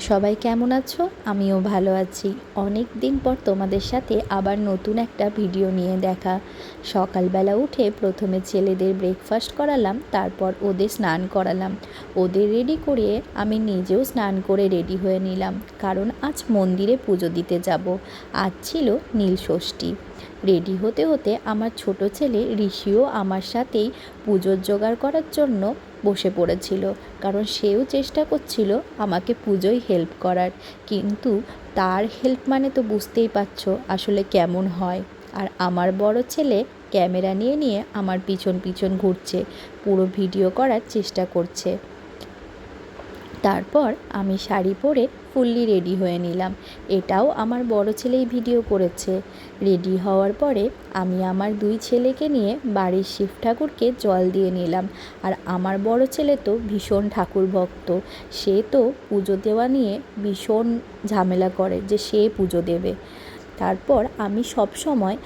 সবাই কেমন আছো? আমিও ভালো আছি। অনেক দিন পর তোমাদের সাথে আবার নতুন একটা ভিডিও নিয়ে দেখা। সকালবেলা উঠে প্রথমে ছেলেদের ব্রেকফাস্ট করালাম, তারপর ওদের স্নান করালাম। ওদের রেডি করিয়ে আমি নিজেও স্নান করে রেডি হয়ে নিলাম, কারণ আজ মন্দিরে পুজো দিতে যাব। আজ ছিল নীলষষ্ঠী। রেডি হতে হতে আমার ছোট ছেলে ঋষিও আমার সাথেই পুজোর জোগাড় করার জন্য বসে পড়েছিল, কারণ সেও চেষ্টা করছিল আমাকে পুজোয় হেল্প করার। কিন্তু তার হেল্প মানে তো বুঝতেই পারছো আসলে কেমন হয়। আর আমার বড় ছেলে ক্যামেরা নিয়ে নিয়ে আমার পিছন পিছন ঘুরছে, পুরো ভিডিও করার চেষ্টা করছে। তারপর আমি শাড়ি পরে ফুললি রেডি হয়ে নিলাম। এটাও আমার বড় ছেলেই ভিডিও করেছে। রেডি হওয়ার পরে আমি আমার দুই ছেলেকে নিয়ে বাড়ির শিব ঠাকুরকে জল দিয়ে নিলাম। আর আমার বড় ছেলে তো ভীষণ ঠাকুর ভক্ত। সে তো পুজো দেওয়া নিয়ে ভীষণ ঝামেলা করে যে সে পুজো দেবে। তারপর আমি সব সময়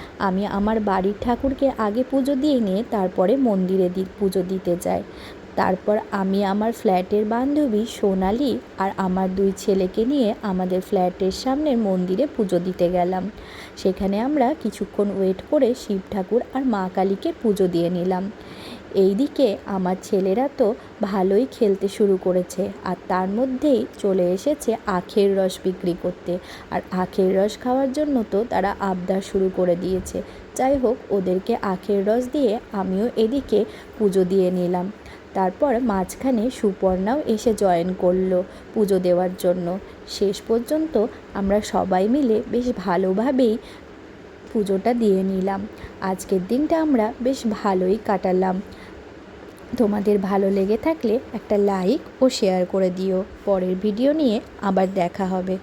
আমার বাড়ির ঠাকুরকে আগে পুজো দিয়ে নিয়ে তারপরে মন্দিরে পুজো দিতে যাই। তারপর আমি আমার ফ্ল্যাটের বান্ধবী সোনালি আর আমার দুই ছেলেকে নিয়ে আমাদের ফ্ল্যাটের সামনের মন্দিরে পুজো দিতে গেলাম। সেখানে আমরা কিছুক্ষণ ওয়েট করে শিব ঠাকুর আর মা কালীকে পুজো দিয়ে নিলাম। এইদিকে আমার ছেলেরা তো ভালোই খেলতে শুরু করেছে, আর তার মধ্যেই চলে এসেছে আখের রস বিক্রি করতে। আর আখের রস খাওয়ার জন্য তো তারা আবদার শুরু করে দিয়েছে। যাই হোক, ওদেরকে আখের রস দিয়ে আমিও এদিকে পুজো দিয়ে নিলাম। তারপর মাঝখানে সুপর্ণাও এসে জয়েন করলো পুজো দেওয়ার জন্য। শেষ পর্যন্ত আমরা সবাই মিলে বেশ ভালোভাবেই পুজোটা দিয়ে নিলাম। আজকের দিনটা আমরা বেশ ভালোই কাটালাম। তোমাদের ভালো লেগে থাকলে একটা লাইক ও শেয়ার করে দিও। পরের ভিডিও নিয়ে আবার দেখা হবে।